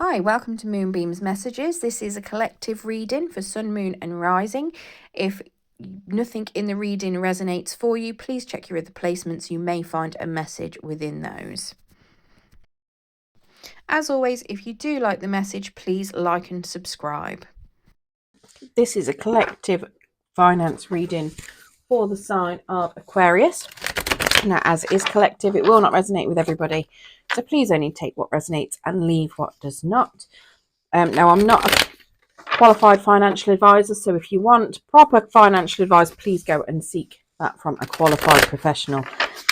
Hi, welcome to Moonbeam's Messages. This is a collective reading for Sun, Moon and Rising. If nothing in the reading resonates for you, please check your other placements. You may find a message within those. As always, if you do like the message, please like and subscribe. This is a collective finance reading for the sign of Aquarius. Now, as it is collective, it will not resonate with everybody. So please only take what resonates and leave what does not. Now, I'm not a qualified financial advisor, so if you want proper financial advice, please go and seek that from a qualified professional.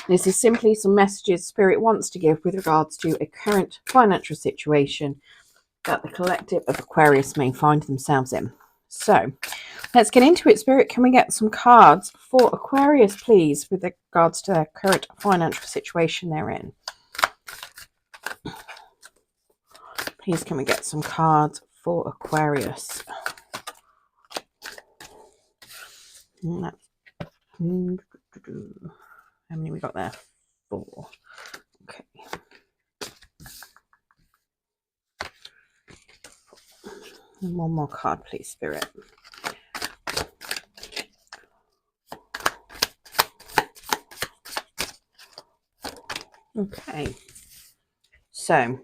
This is simply some messages Spirit wants to give with regards to a current financial situation that the collective of Aquarius may find themselves in. So let's get into it. Spirit, can we get some cards for Aquarius, please, with regards to their current financial situation they're in? Please, can we get some cards for Aquarius? How many we got there? 4. Okay. And one more card, please, Spirit. Okay. So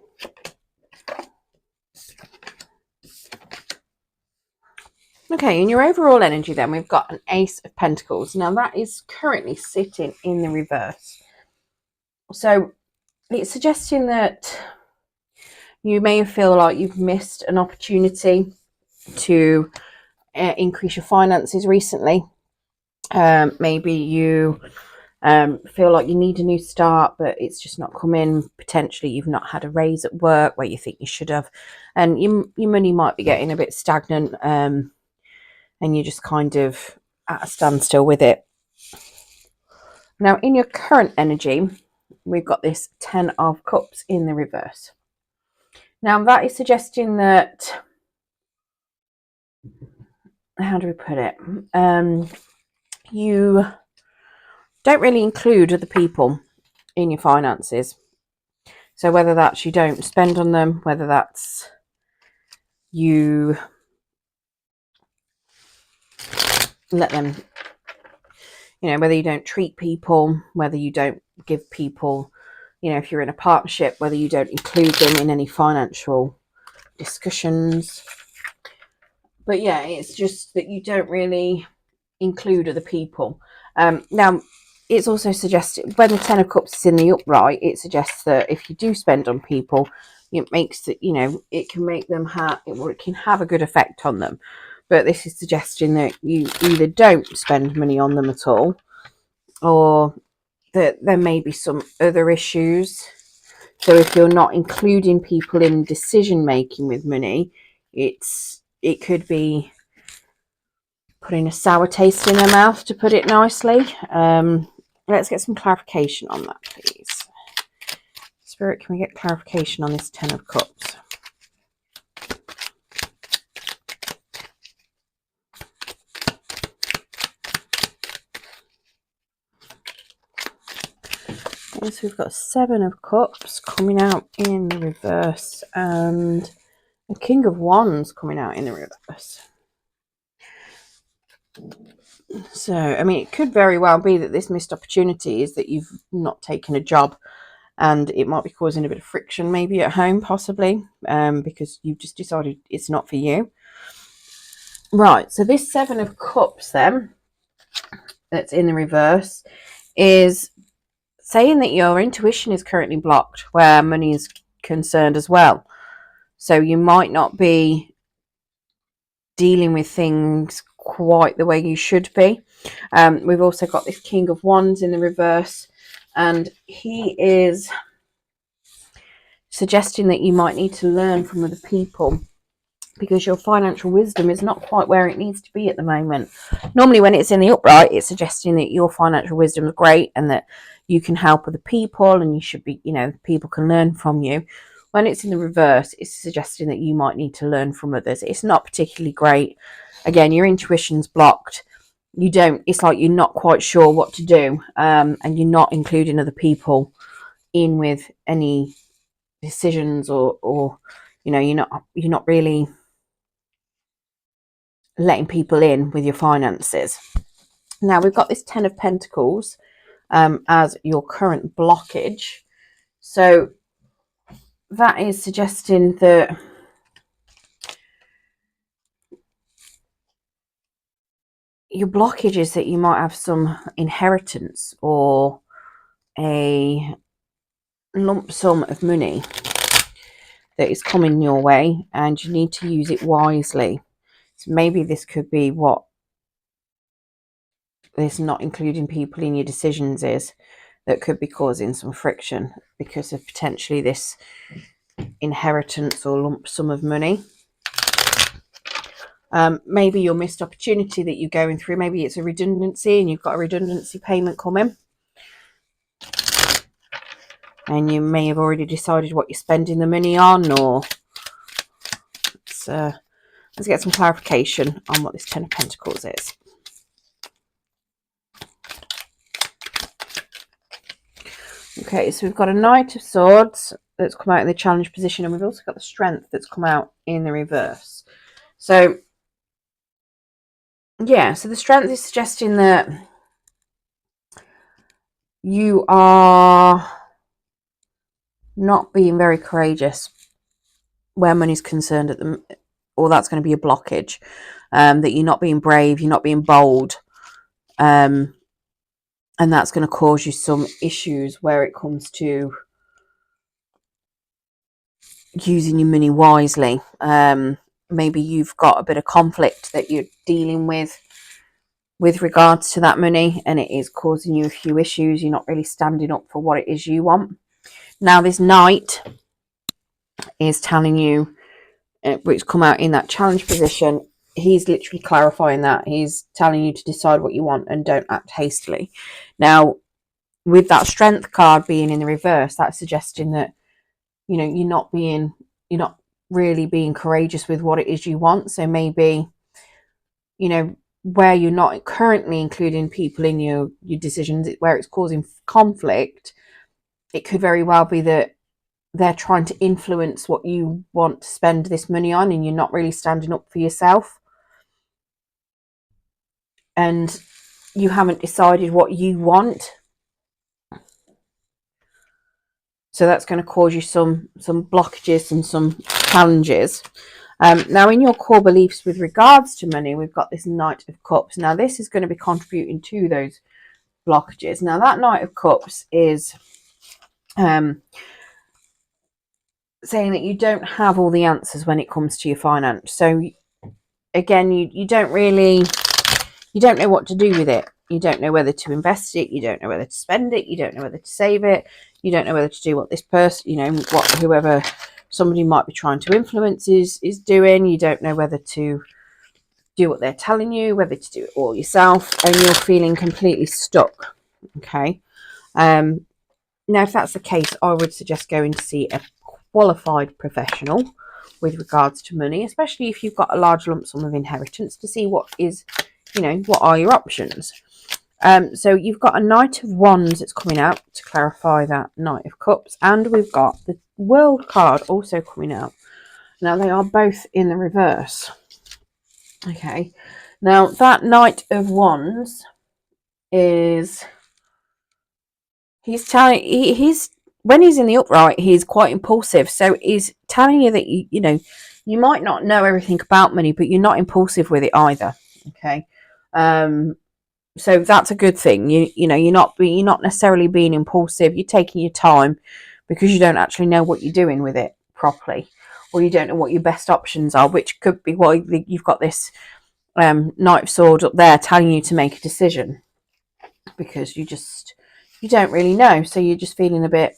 okay, in your overall energy then, we've got an Ace of Pentacles. Now, that is currently sitting in the reverse. So it's suggesting that you may feel like you've missed an opportunity to increase your finances recently. Maybe you feel like you need a new start, but it's just not come in. Potentially you've not had a raise at work where you think you should have, and your money might be getting a bit stagnant, and you're just kind of at a standstill with it. Now, in your current energy, we've got this 10 of Cups in the reverse. Now, that is suggesting that, how do we put it? You don't really include other people in your finances. So whether that's you don't spend on them, whether that's you let them, whether you don't treat people, whether you don't give people, if you're in a partnership, whether you don't include them in any financial discussions. But yeah, it's just that you don't really include other people. Now, it's also suggested when the 10 of Cups is in the upright, it suggests that if you do spend on people, it makes it, it can make them it can have a good effect on them. But this is suggesting that you either don't spend money on them at all, or that there may be some other issues. So if you're not including people in decision making with money, it could be putting a sour taste in their mouth, to put it nicely. Let's get some clarification on that, please. Spirit, can we get clarification on this 10 of Cups? Okay, so we've got 7 of Cups coming out in the reverse, and a King of Wands coming out in the reverse. So, I mean, it could very well be that this missed opportunity is that you've not taken a job, and it might be causing a bit of friction maybe at home, possibly, because you've just decided it's not for you. Right, so this 7 of Cups then, that's in the reverse, is saying that your intuition is currently blocked where money is concerned as well. So you might not be dealing with things quite the way you should be. We've also got this King of Wands in the reverse, and he is suggesting that you might need to learn from other people because your financial wisdom is not quite where it needs to be at the moment. Normally when it's in the upright, it's suggesting that your financial wisdom is great and that you can help other people and you should be, people can learn from you. When it's in the reverse, it's suggesting that you might need to learn from others. It's not particularly great. Again, your intuition's blocked. It's like you're not quite sure what to do, and you're not including other people in with any decisions or You know, you're not really letting people in with your finances. Now we've got this Ten of Pentacles as your current blockage. So that is suggesting that your blockage is that you might have some inheritance or a lump sum of money that is coming your way, and you need to use it wisely. So maybe this could be what this not including people in your decisions is, that could be causing some friction because of potentially this inheritance or lump sum of money. Maybe your missed opportunity that you're going through, maybe it's a redundancy and you've got a redundancy payment coming, and you may have already decided what you're spending the money on, or let's get some clarification on what this Ten of Pentacles is. Okay, so we've got a Knight of Swords that's come out in the challenge position, and we've also got the Strength that's come out in the reverse. So yeah, so the Strength is suggesting that you are not being very courageous where money's concerned at the, or that's going to be a blockage. That you're not being brave, you're not being bold, and that's going to cause you some issues where it comes to using your money wisely. Maybe you've got a bit of conflict that you're dealing with regards to that money, and it is causing you a few issues. You're not really standing up for what it is you want. Now this Knight is telling you, which come out in that challenge position, he's literally clarifying that. He's telling you to decide what you want and don't act hastily. Now with that Strength card being in the reverse, that's suggesting that, you know, you're not really being courageous with what it is you want. So maybe, you know, where you're not currently including people in your decisions, where it's causing conflict, it could very well be that they're trying to influence what you want to spend this money on, and you're not really standing up for yourself, and you haven't decided what you want. So that's going to cause you some blockages and some challenges. Now in your core beliefs with regards to money, we've got this Knight of Cups. Now this is going to be contributing to those blockages. Now that Knight of Cups is saying that you don't have all the answers when it comes to your finance. So again, you don't know what to do with it. You don't know whether to invest it, you don't know whether to spend it, you don't know whether to save it, you don't know whether to do what this person, you know, what whoever somebody might be trying to influence is doing. You don't know whether to do what they're telling you, whether to do it all yourself, and you're feeling completely stuck. Okay. Now if that's the case, I would suggest going to see a qualified professional with regards to money, especially if you've got a large lump sum of inheritance, to see what is, you know, what are your options. So you've got a Knight of Wands that's coming out to clarify that Knight of Cups, and we've got the World card also coming out. Now they are both in the reverse. Okay, now that Knight of Wands is, he's when he's in the upright, he's quite impulsive. So he's telling you that you know, you might not know everything about money, but you're not impulsive with it either. Okay. So that's a good thing. You know, you're not necessarily being impulsive. You're taking your time because you don't actually know what you're doing with it properly, or you don't know what your best options are, which could be why you've got this Knight of Swords up there telling you to make a decision, because you don't really know. So you're just feeling a bit,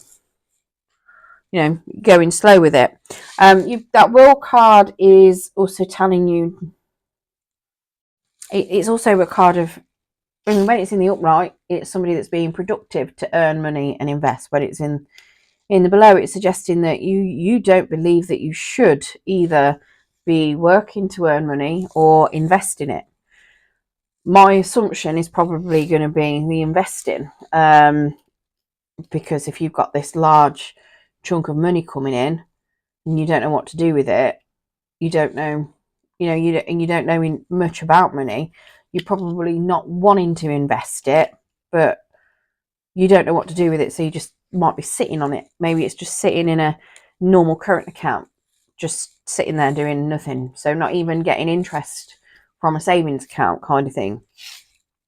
you know, going slow with it. That World card is also telling you, it's also a card of, I mean, when it's in the upright, it's somebody that's being productive to earn money and invest. When it's in the below, it's suggesting that you don't believe that you should either be working to earn money or invest in it. My assumption is probably going to be the investing, because if you've got this large chunk of money coming in, and you don't know what to do with it, you don't know, you don't know much about money, you're probably not wanting to invest it, but you don't know what to do with it, so you just might be sitting on it. Maybe it's just sitting in a normal current account, just sitting there doing nothing, so not even getting interest from a savings account kind of thing.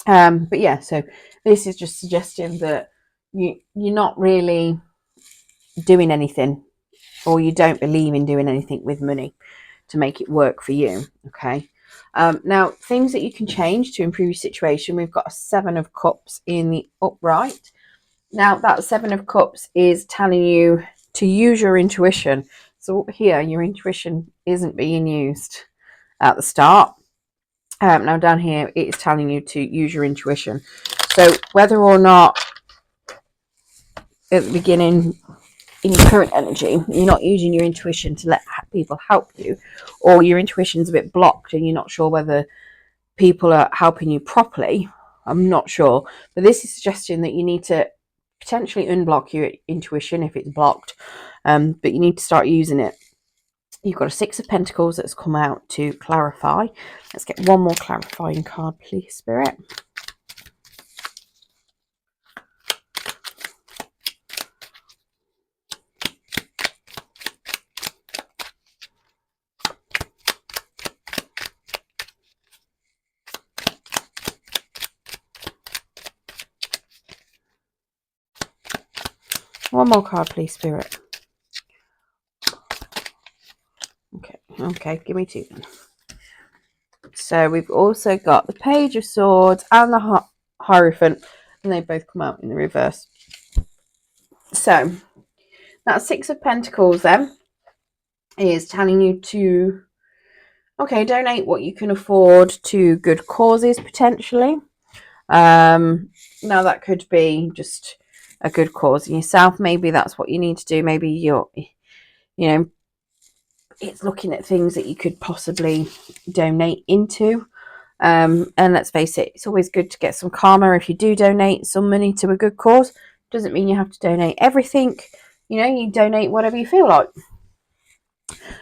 But yeah, so this is just suggesting that you're not really doing anything, or you don't believe in doing anything with money to make it work for you. Okay. Now, things that you can change to improve your situation. We've got a 7 of Cups in the upright. Now, that 7 of Cups is telling you to use your intuition. So up here, your intuition isn't being used at the start. Now down here, it is telling you to use your intuition. So whether or not at the beginning in your current energy, you're not using your intuition to let people help you, or your intuition's a bit blocked and you're not sure whether people are helping you properly, I'm not sure. But this is suggesting that you need to potentially unblock your intuition if it's blocked, but you need to start using it. You've got a 6 of Pentacles that's come out to clarify. Let's get one more clarifying card, please, Spirit. One more card, please, Spirit. Okay, give me 2 then. So we've also got the Page of Swords and the Hierophant, and they both come out in the reverse. So that 6 of Pentacles then is telling you to, okay, donate what you can afford to good causes potentially. Now that could be just a good cause in yourself. Maybe that's what you need to do. Maybe you're, it's looking at things that you could possibly donate into. And let's face it, it's always good to get some karma if you do donate some money to a good cause. Doesn't mean you have to donate everything. You donate whatever you feel like.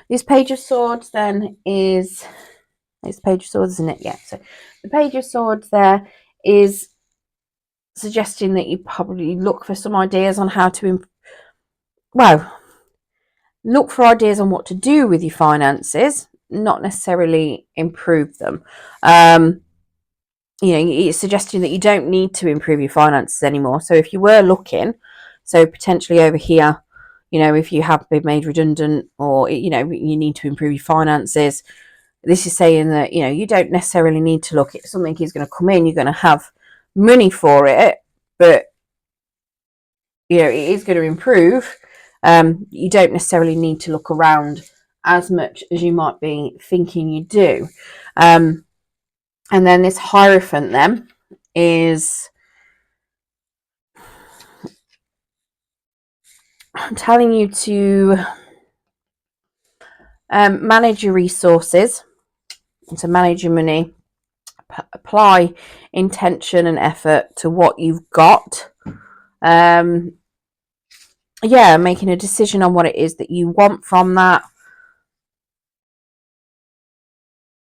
This Page of Swords then is, it's Page of Swords, isn't it? Yeah. So the Page of Swords there is suggesting that you probably look for some ideas on how to, look for ideas on what to do with your finances, not necessarily improve them. It's suggesting that you don't need to improve your finances anymore. So if you were looking, so potentially over here, if you have been made redundant, or, you need to improve your finances, this is saying that, you don't necessarily need to look. If something is going to come in, you're going to have money for it, but, it is going to improve. You don't necessarily need to look around as much as you might be thinking you do. And then this Hierophant then is telling you to manage your resources, to manage your money, apply intention and effort to what you've got. Making a decision on what it is that you want from that,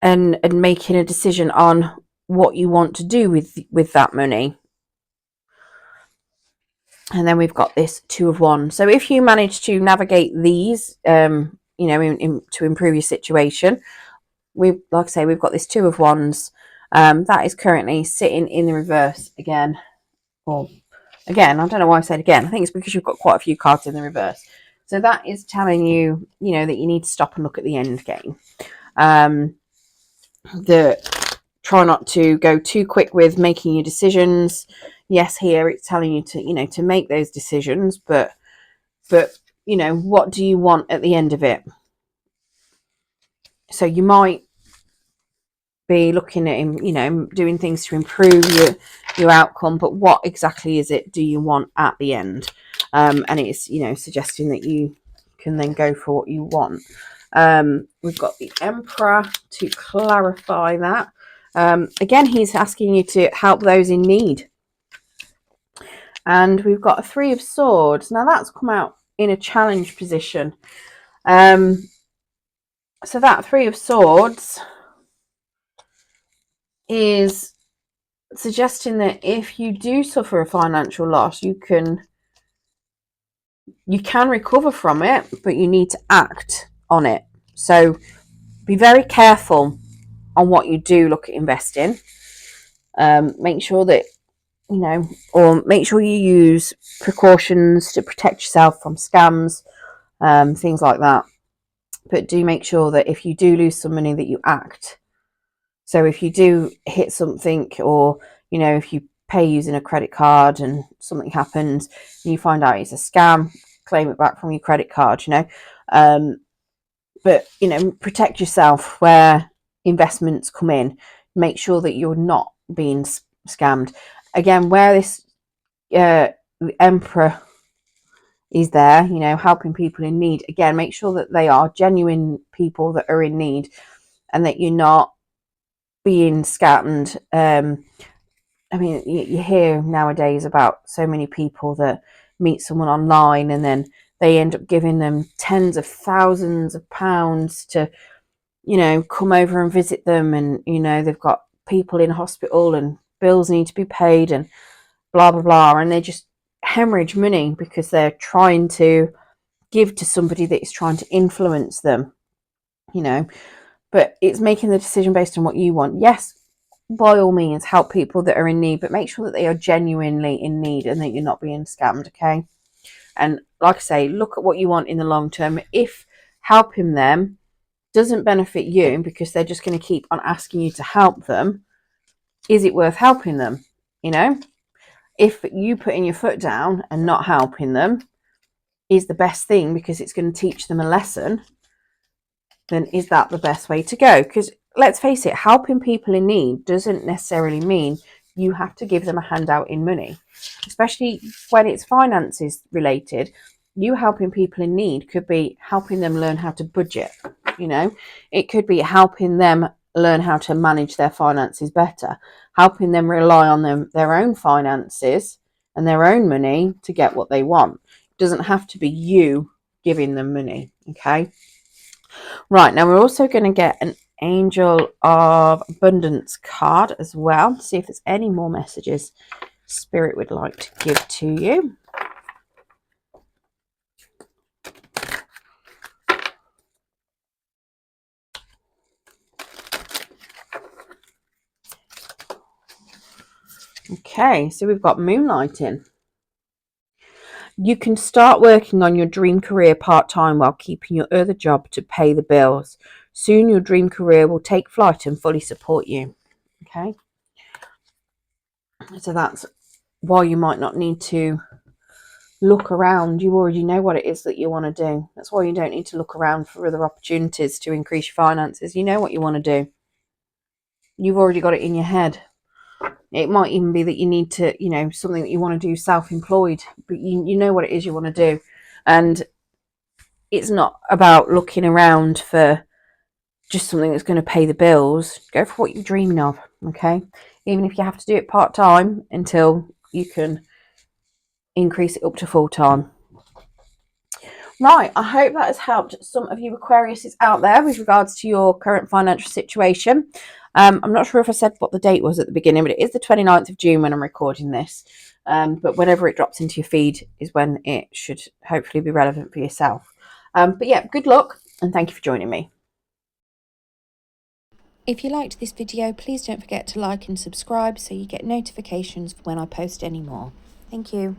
and making a decision on what you want to do with that money. And then we've got this 2 of Wands. So if you manage to navigate these, to improve your situation, like I say, we've got this 2 of Wands. That is currently sitting in the reverse again. Or again, I don't know why I said again. I think it's because you've got quite a few cards in the reverse. So that is telling you, that you need to stop and look at the end game. Try not to go too quick with making your decisions. Yes, here it's telling you to, to make those decisions, but what do you want at the end of it? So you might be looking at him, doing things to improve your outcome, but what exactly is it do you want at the end? And it's, suggesting that you can then go for what you want. We've got the Emperor to clarify that. Again, he's asking you to help those in need. And we've got a 3 of Swords. Now that's come out in a challenge position. So that Three of Swords is suggesting that if you do suffer a financial loss, you can recover from it, but you need to act on it. So be very careful on what you do look at investing. Make sure that, or make sure you use precautions to protect yourself from scams, things like that. But do make sure that if you do lose some money, that you act. So if you do hit something, or, if you pay using a credit card and something happens and you find out it's a scam, claim it back from your credit card, but, protect yourself where investments come in. Make sure that you're not being scammed. Again, where this the Emperor is there, helping people in need. Again, make sure that they are genuine people that are in need and that you're not being scammed. I mean, you hear nowadays about so many people that meet someone online and then they end up giving them tens of thousands of pounds to, come over and visit them. And, they've got people in hospital and bills need to be paid and blah, blah, blah. And they just hemorrhage money because they're trying to give to somebody that is trying to influence them, But it's making the decision based on what you want. Yes, by all means, help people that are in need, but make sure that they are genuinely in need and that you're not being scammed, okay? And like I say, look at what you want in the long term. If helping them doesn't benefit you because they're just going to keep on asking you to help them, is it worth helping them? If you putting your foot down and not helping them is the best thing because it's going to teach them a lesson, then is that the best way to go? Because let's face it, helping people in need doesn't necessarily mean you have to give them a handout in money, especially when it's finances related. You helping people in need could be helping them learn how to budget. It could be helping them learn how to manage their finances better, helping them rely on their own finances and their own money to get what they want. It doesn't have to be you giving them money, okay? Right, now we're also going to get an Angel of Abundance card as well. See if there's any more messages Spirit would like to give to you. Okay, so we've got Moonlighting. You can start working on your dream career part-time while keeping your other job to pay the bills. Soon your dream career will take flight and fully support you. Okay, so that's why you might not need to look around. You already know what it is that you want to do. That's why you don't need to look around for other opportunities to increase your finances. You know what you want to do. You've already got it in your head. It might even be that you need to, something that you want to do self-employed, but you know what it is you want to do. And it's not about looking around for just something that's going to pay the bills. Go for what you're dreaming of, okay? Even if you have to do it part-time until you can increase it up to full-time. Right, I hope that has helped some of you Aquariuses out there with regards to your current financial situation. I'm not sure if I said what the date was at the beginning, but it is the 29th of June when I'm recording this. But whenever it drops into your feed is when it should hopefully be relevant for yourself. But yeah, good luck and thank you for joining me. If you liked this video, please don't forget to like and subscribe so you get notifications when I post any more. Thank you.